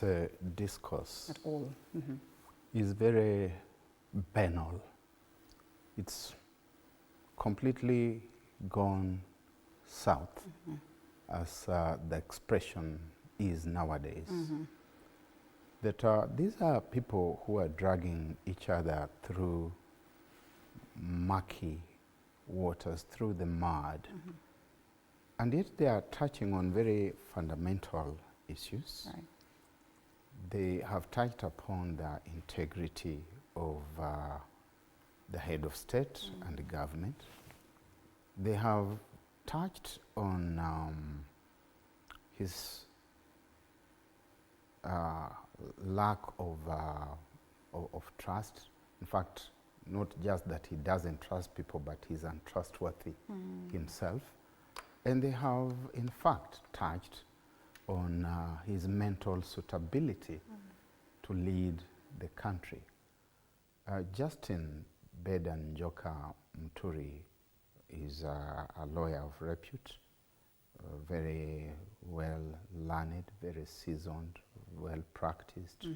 The discourse at all is very banal. It's completely gone south, as the expression is nowadays. That these are people who are dragging each other through murky waters, through the mud, and yet they are touching on very fundamental issues. Right. They have touched upon the integrity of the head of state and the government. They have touched on his lack of trust. In fact, not just that he doesn't trust people, but he's untrustworthy himself. And they have, in fact, touched on his mental suitability to lead the country. Justin Bedan Njoka Muturi is a lawyer of repute, very well learned, very seasoned, well practiced,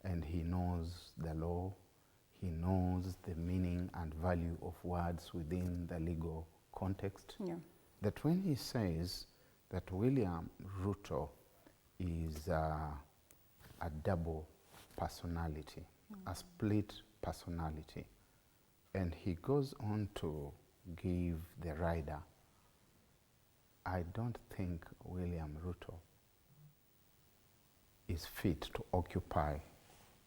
and he knows the law, he knows the meaning and value of words within the legal context. Yeah. That when he says that William Ruto is a double personality, a split personality, and he goes on to give the rider, I don't think William Ruto is fit to occupy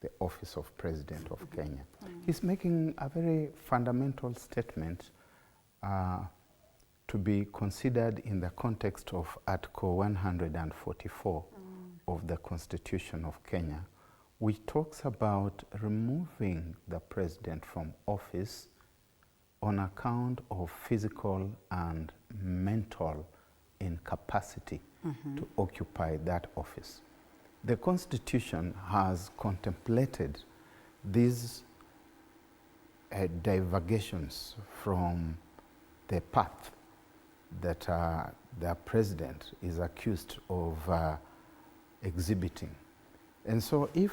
the office of President of Kenya. He's making a very fundamental statement to be considered in the context of Article 144 of the Constitution of Kenya, which talks about removing the president from office on account of physical and mental incapacity to occupy that office. The Constitution has contemplated these divagations from the path that the president is accused of exhibiting. And so if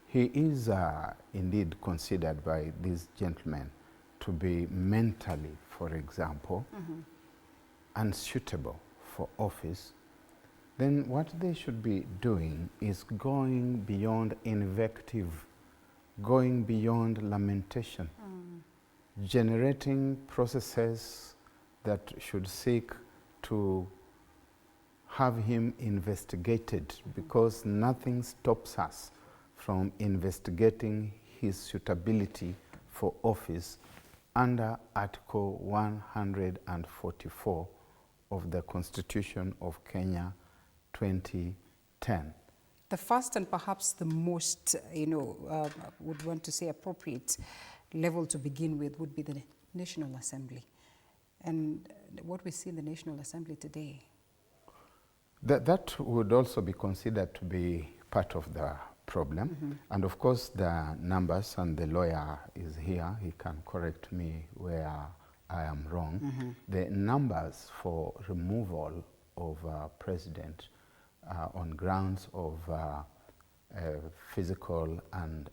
he is indeed considered by these gentlemen to be mentally, for example, unsuitable for office, then what they should be doing is going beyond invective, going beyond lamentation, generating processes that should seek to have him investigated, because nothing stops us from investigating his suitability for office under Article 144 of the Constitution of Kenya 2010. The first and perhaps the most, would want to say appropriate level to begin with would be the National Assembly. And what we see in the National Assembly today. That would also be considered to be part of the problem. And of course the numbers, and the lawyer is here, he can correct me where I am wrong. The numbers for removal of president on grounds of physical and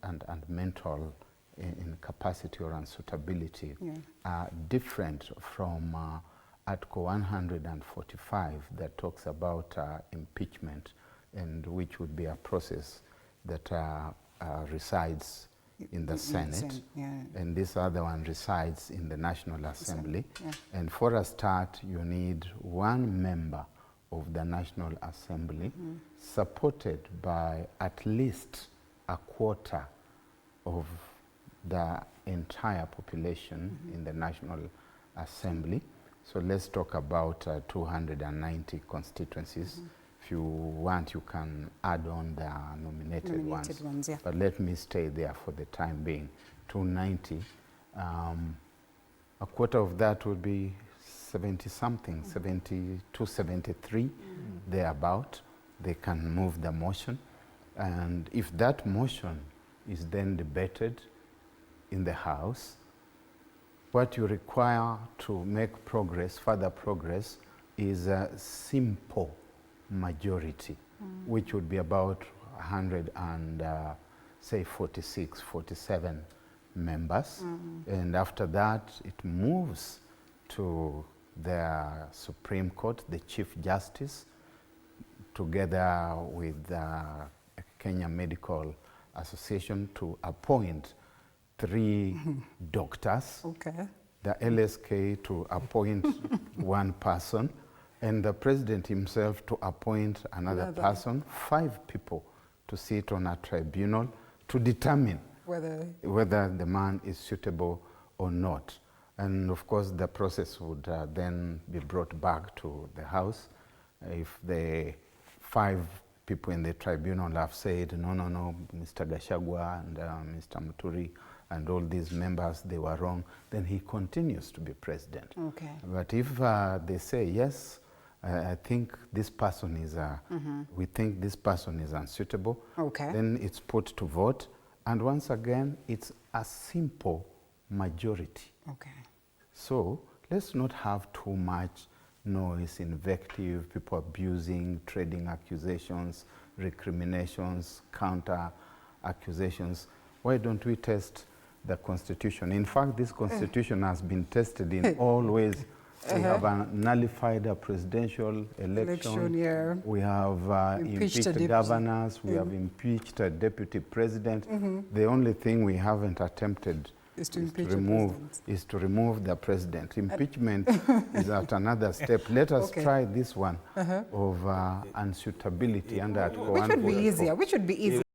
mental incapacity or unsuitability are different from Article 145 that talks about impeachment, and which would be a process that resides in the Senate, and this other one resides in the National Assembly. And for a start, you need one member of the National Assembly supported by at least a quarter of the entire population in the National Assembly. So let's talk about 290 constituencies. If you want, you can add on the nominated ones. But let me stay there for the time being. 290. A quarter of that would be 70-something, 72, 73, thereabout. They can move the motion. And if that motion is then debated in the House, what you require to make progress, further progress, is a simple majority. which would be about 146, 47 members. And after that, it moves to the Supreme Court, the Chief Justice, together with the Kenya Medical Association, to appoint 3 doctors. Okay. The LSK to appoint 1 person, and the president himself to appoint another person, 5 people to sit on a tribunal to determine whether the man is suitable or not. And of course, the process would then be brought back to the House. If the 5 people in the tribunal have said, no, no, no, Mr. Gachagua and Mr. Muturi and all these members, they were wrong, then he continues to be president. Okay. But if they say, yes, I think this person is, we think this person is unsuitable, then it's put to vote. And once again, it's a simple majority. Okay. So let's not have too much noise, invective, people abusing, trading accusations, recriminations, counter accusations. Why don't we test the Constitution? In fact, this Constitution has been tested in all ways. We have nullified a presidential election. We have impeached governors. We have impeached a deputy president. The only thing we haven't attempted is to remove the president. Impeachment is at another step. Let us try this one of unsuitability under Article 144. Which would be easier?